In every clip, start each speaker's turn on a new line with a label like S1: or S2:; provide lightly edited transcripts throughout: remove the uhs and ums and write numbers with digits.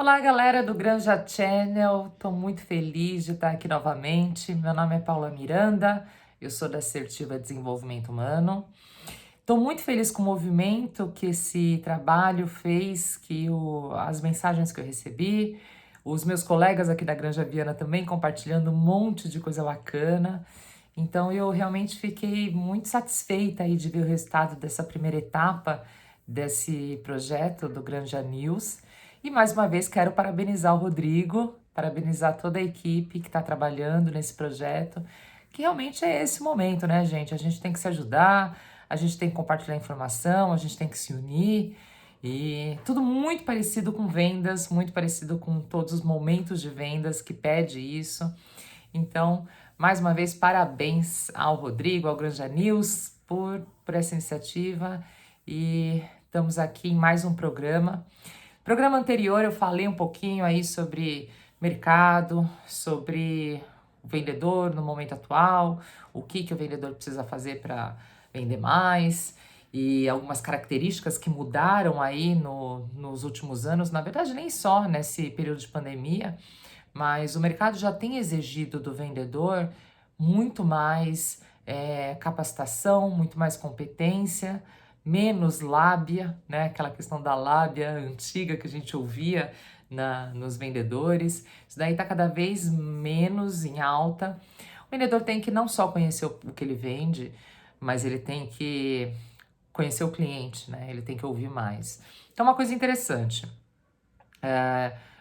S1: Olá, galera do Granja Channel. Estou muito feliz de estar aqui novamente. Meu nome é Paula Miranda, eu sou da Assertiva Desenvolvimento Humano. Estou muito feliz com o movimento que esse trabalho fez, as mensagens que eu recebi, os meus colegas aqui da Granja Viana também compartilhando um monte de coisa bacana. Então eu realmente fiquei muito satisfeita aí de ver o resultado dessa primeira etapa desse projeto do Granja News. E mais uma vez quero parabenizar o Rodrigo, parabenizar toda a equipe que está trabalhando nesse projeto, que realmente é esse momento, né, gente? A gente tem que se ajudar, a gente tem que compartilhar informação, a gente tem que se unir e tudo muito parecido com vendas, muito parecido com todos os momentos de vendas que pede isso. Então, mais uma vez, parabéns ao Rodrigo, ao Granja News por essa iniciativa e estamos aqui em mais um programa. Programa anterior eu falei um pouquinho aí sobre mercado, sobre o vendedor no momento atual, o que o vendedor precisa fazer para vender mais e algumas características que mudaram aí nos últimos anos, na verdade nem só nesse período de pandemia, mas o mercado já tem exigido do vendedor muito mais capacitação, muito mais competência, menos lábia, né? Aquela questão da lábia antiga que a gente ouvia nos vendedores. Isso daí está cada vez menos em alta. O vendedor tem que não só conhecer o que ele vende, mas ele tem que conhecer o cliente, né? Ele tem que ouvir mais. Então, uma coisa interessante.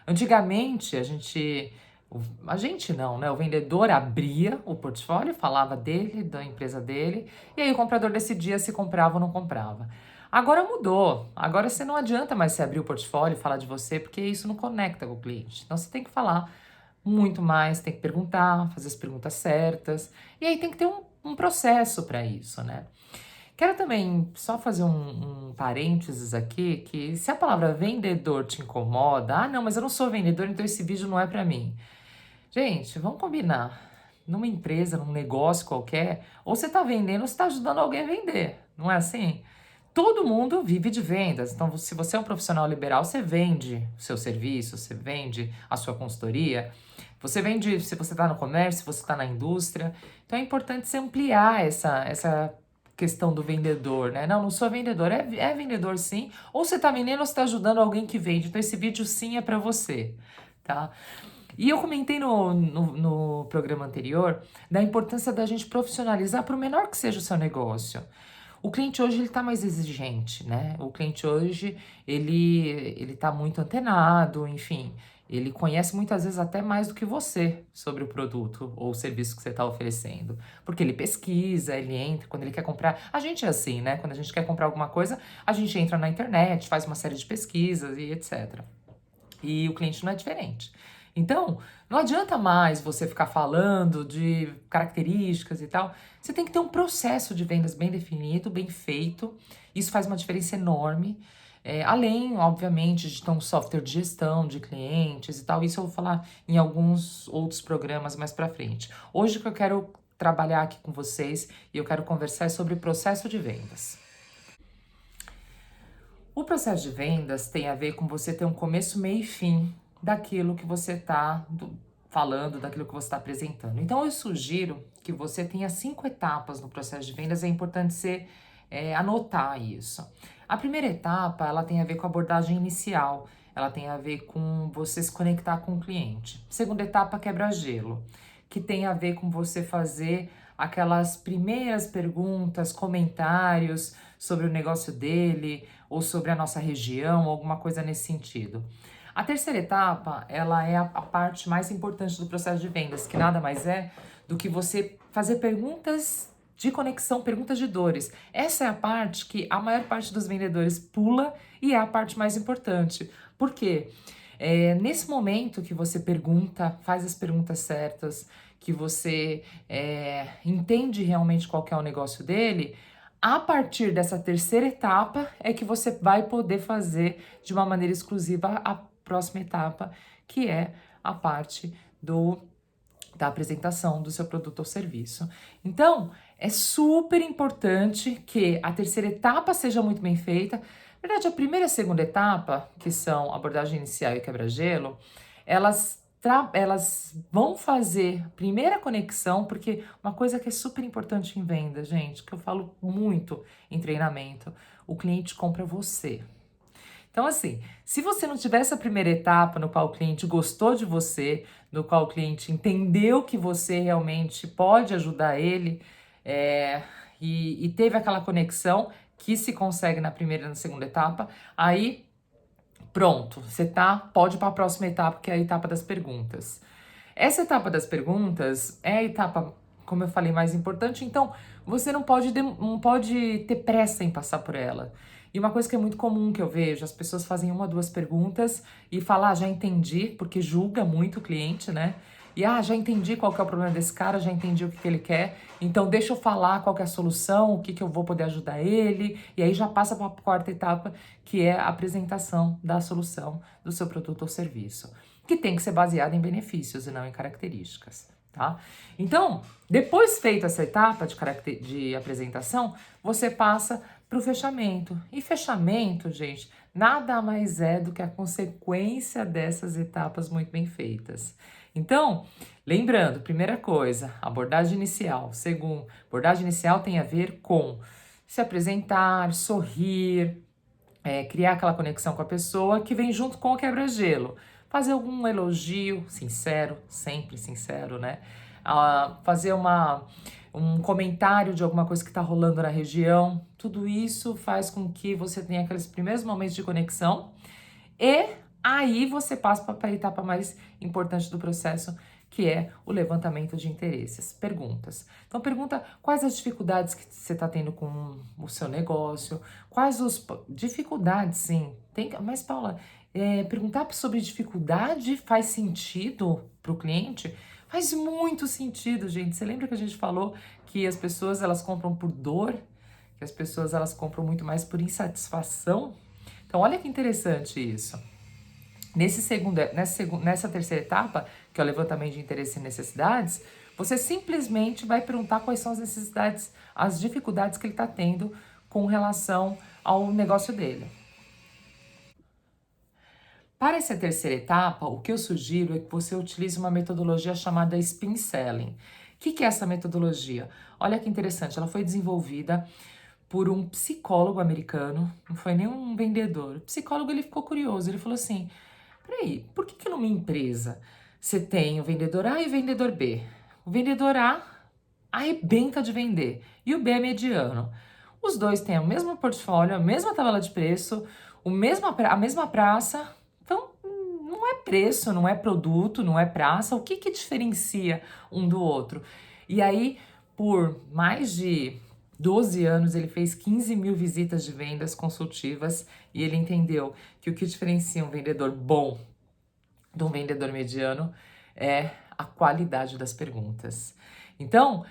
S1: Antigamente, a gente não, né? O vendedor abria o portfólio, falava dele, da empresa dele, e aí o comprador decidia se comprava ou não comprava. Agora mudou. Agora você não adianta mais você abrir o portfólio e falar de você, porque isso não conecta com o cliente. Então você tem que falar muito mais, tem que perguntar, fazer as perguntas certas, e aí tem que ter um processo para isso, né? Quero também só fazer um parênteses aqui, que se a palavra vendedor te incomoda, não, mas eu não sou vendedor, então esse vídeo não é para mim. Gente, vamos combinar. Numa empresa, num negócio qualquer, ou você está vendendo ou você está ajudando alguém a vender, não é assim? Todo mundo vive de vendas, então se você é um profissional liberal, você vende o seu serviço, você vende a sua consultoria, você vende se você está no comércio, se você está na indústria, então é importante você ampliar essa questão do vendedor, né? Não sou vendedor, é vendedor sim, ou você está vendendo ou você está ajudando alguém que vende, então esse vídeo sim é para você, tá? E eu comentei no programa anterior da importância da gente profissionalizar, por menor que seja o seu negócio. O cliente hoje ele está mais exigente, né? O cliente hoje ele está muito antenado, enfim, ele conhece muitas vezes até mais do que você sobre o produto ou o serviço que você está oferecendo, porque ele pesquisa, ele entra quando ele quer comprar. A gente é assim, né? Quando a gente quer comprar alguma coisa, a gente entra na internet, faz uma série de pesquisas e etc. E o cliente não é diferente. Então, não adianta mais você ficar falando de características e tal. Você tem que ter um processo de vendas bem definido, bem feito. Isso faz uma diferença enorme. Além, obviamente, de ter um software de gestão de clientes e tal. Isso eu vou falar em alguns outros programas mais pra frente. Hoje o que eu quero trabalhar aqui com vocês e eu quero conversar é sobre o processo de vendas. O processo de vendas tem a ver com você ter um começo, meio e fim daquilo que você está falando, daquilo que você está apresentando. Então, eu sugiro que você tenha 5 etapas no processo de vendas, é importante você anotar isso. A primeira etapa, ela tem a ver com a abordagem inicial, ela tem a ver com você se conectar com o cliente. Segunda etapa, quebra-gelo, que tem a ver com você fazer aquelas primeiras perguntas, comentários sobre o negócio dele ou sobre a nossa região, alguma coisa nesse sentido. A terceira etapa, ela é a parte mais importante do processo de vendas, que nada mais é do que você fazer perguntas de conexão, perguntas de dores. Essa é a parte que a maior parte dos vendedores pula e é a parte mais importante. Por quê? Nesse momento que você pergunta, faz as perguntas certas, que você entende realmente qual que é o negócio dele, a partir dessa terceira etapa é que você vai poder fazer de uma maneira exclusiva a próxima etapa, que é a parte da apresentação do seu produto ou serviço. Então, é super importante que a terceira etapa seja muito bem feita. Na Na verdade, a primeira e a segunda etapa, que são abordagem inicial e quebra-gelo, elas vão fazer a primeira conexão, porque uma coisa que é super importante em venda, gente, que eu falo muito em treinamento, o cliente compra você. Então, assim, se você não tiver essa primeira etapa no qual o cliente gostou de você, no qual o cliente entendeu que você realmente pode ajudar ele, é, e teve aquela conexão que se consegue na primeira e na segunda etapa, aí pronto, pode ir para a próxima etapa, que é a etapa das perguntas. Essa etapa das perguntas é a etapa, como eu falei, mais importante, então você não pode ter pressa em passar por ela. E uma coisa que é muito comum que eu vejo, as pessoas fazem uma, duas perguntas e falam, já entendi, porque julga muito o cliente, né? E já entendi qual que é o problema desse cara, já entendi o que ele quer, então deixa eu falar qual que é a solução, o que eu vou poder ajudar ele, e aí já passa para a quarta etapa, que é a apresentação da solução do seu produto ou serviço, que tem que ser baseada em benefícios e não em características, tá? Então, depois feita essa etapa de apresentação, você passa para o fechamento. E fechamento, gente, nada mais é do que a consequência dessas etapas muito bem feitas. Então, lembrando, primeira coisa, abordagem inicial. Segundo, abordagem inicial tem a ver com se apresentar, sorrir, criar aquela conexão com a pessoa que vem junto com o quebra-gelo. Fazer algum elogio sincero, sempre sincero, né? Fazer um comentário de alguma coisa que está rolando na região. Tudo isso faz com que você tenha aqueles primeiros momentos de conexão e aí você passa para a etapa mais importante do processo, que é o levantamento de interesses, perguntas. Então pergunta quais as dificuldades que você está tendo com o seu negócio, quais as dificuldades, sim. Mas Paula, perguntar sobre dificuldade faz sentido para o cliente? Faz muito sentido, gente. Você lembra que a gente falou que as pessoas elas compram por dor, que as pessoas elas compram muito mais por insatisfação? Então olha que interessante isso. Nessa terceira etapa, que é o levantamento de interesse e necessidades, você simplesmente vai perguntar quais são as necessidades, as dificuldades que ele está tendo com relação ao negócio dele. Para essa terceira etapa, o que eu sugiro é que você utilize uma metodologia chamada Spin Selling. O que é essa metodologia? Olha que interessante, ela foi desenvolvida por um psicólogo americano, não foi nem um vendedor. O psicólogo ele ficou curioso, ele falou assim, peraí, por que numa empresa você tem o vendedor A e o vendedor B? O vendedor A arrebenta de vender e o B é mediano. Os dois têm o mesmo portfólio, a mesma tabela de preço, a mesma praça. Então, não é preço, não é produto, não é praça. O que diferencia um do outro? E aí, por mais de 12 anos, ele fez 15 mil visitas de vendas consultivas e ele entendeu que o que diferencia um vendedor bom de um vendedor mediano é a qualidade das perguntas. Então,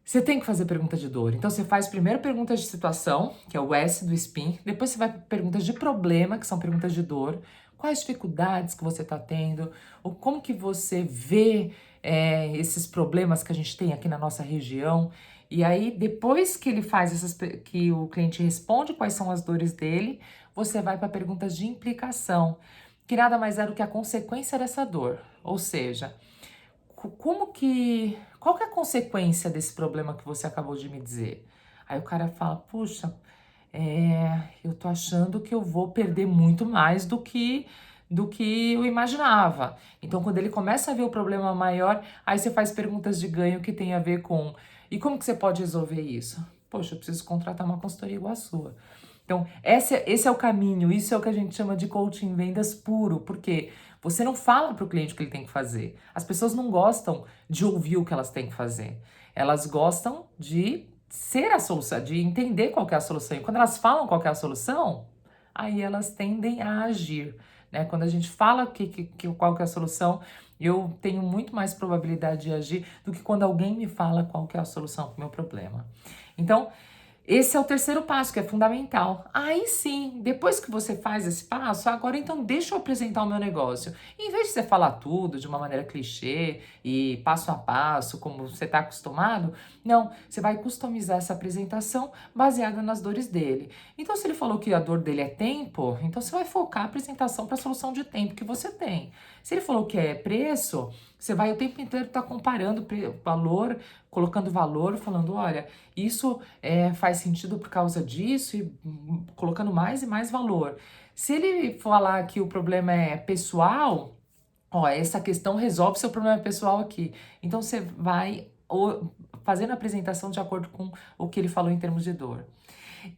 S1: você tem que fazer pergunta de dor. Então, você faz primeiro perguntas de situação, que é o S do SPIN, depois você vai para perguntas de problema, que são perguntas de dor. Quais dificuldades que você está tendo? Ou como que você vê esses problemas que a gente tem aqui na nossa região? E aí, depois que ele faz que o cliente responde quais são as dores dele, você vai para perguntas de implicação, que nada mais é do que a consequência dessa dor. Ou seja, qual que é a consequência desse problema que você acabou de me dizer? Aí o cara fala, puxa, eu tô achando que eu vou perder muito mais do que eu imaginava. Então, quando ele começa a ver o problema maior, aí você faz perguntas de ganho que tem a ver com, e como que você pode resolver isso? Poxa, eu preciso contratar uma consultoria igual a sua. Então, esse é o caminho, isso é o que a gente chama de coaching vendas puro, porque você não fala para o cliente o que ele tem que fazer. As pessoas não gostam de ouvir o que elas têm que fazer. Elas gostam de ser a solução, de entender qual que é a solução. E quando elas falam qual que é a solução, aí elas tendem a agir, né? Quando a gente fala qual que é a solução, eu tenho muito mais probabilidade de agir do que quando alguém me fala qual que é a solução para o meu problema. Então, Esse é o terceiro passo, que é fundamental. Aí sim, depois que você faz esse passo, agora então deixa eu apresentar o meu negócio. Em vez de você falar tudo de uma maneira clichê e passo a passo, como você está acostumado, não, você vai customizar essa apresentação baseada nas dores dele. Então, se ele falou que a dor dele é tempo, então você vai focar a apresentação para a solução de tempo que você tem. Se ele falou que é preço, você vai o tempo inteiro estar comparando valor, colocando valor, falando, olha, isso faz sentido por causa disso e colocando mais e mais valor. Se ele falar que o problema é pessoal, ó, essa questão resolve seu problema pessoal aqui. Então você vai fazendo a apresentação de acordo com o que ele falou em termos de dor.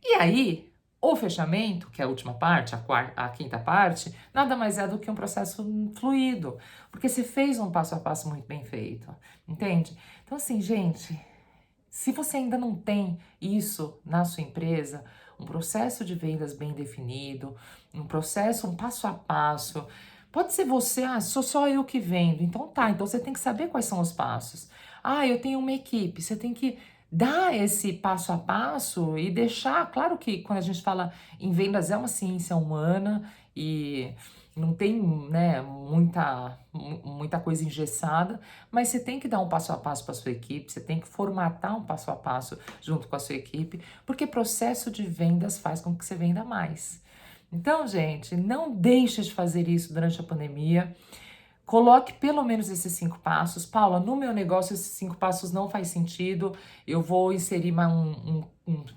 S1: E aí, o fechamento, que é a última parte, a quinta parte, nada mais é do que um processo fluido, porque você fez um passo a passo muito bem feito, entende? Então, assim, gente, se você ainda não tem isso na sua empresa, um processo de vendas bem definido, um processo, um passo a passo, pode ser você, sou só eu que vendo, então tá, então você tem que saber quais são os passos. Eu tenho uma equipe, você tem que dar esse passo a passo e deixar, claro que quando a gente fala em vendas é uma ciência humana e não tem, né, muita coisa engessada, mas você tem que dar um passo a passo para sua equipe, você tem que formatar um passo a passo junto com a sua equipe, porque processo de vendas faz com que você venda mais. Então, gente, não deixe de fazer isso durante a pandemia. Coloque pelo menos esses 5 passos. Paula, no meu negócio esses 5 passos não faz sentido. Eu vou inserir mais um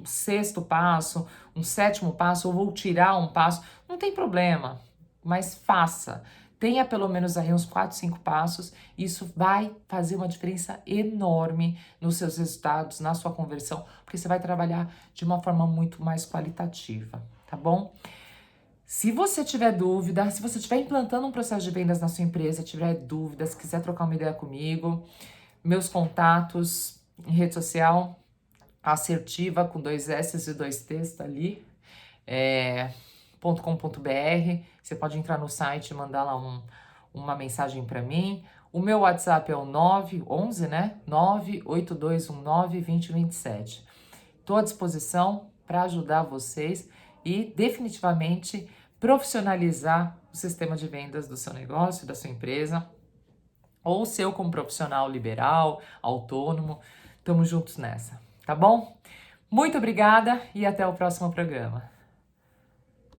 S1: sexto passo, um sétimo passo, ou vou tirar um passo. Não tem problema, mas faça. Tenha pelo menos aí uns 4, 5 passos. Isso vai fazer uma diferença enorme nos seus resultados, na sua conversão, porque você vai trabalhar de uma forma muito mais qualitativa, tá bom? Se você tiver dúvida, se você estiver implantando um processo de vendas na sua empresa, tiver dúvidas, quiser trocar uma ideia comigo, meus contatos em rede social, assertiva com 2 S e 2 T's tá ali, .com.br. Você pode entrar no site e mandar lá uma mensagem para mim. O meu WhatsApp é o 911, né? 982192027. Estou à disposição para ajudar vocês e definitivamente profissionalizar o sistema de vendas do seu negócio, da sua empresa, ou o seu como profissional liberal, autônomo. Tamo juntos nessa, tá bom? Muito obrigada e até o próximo programa.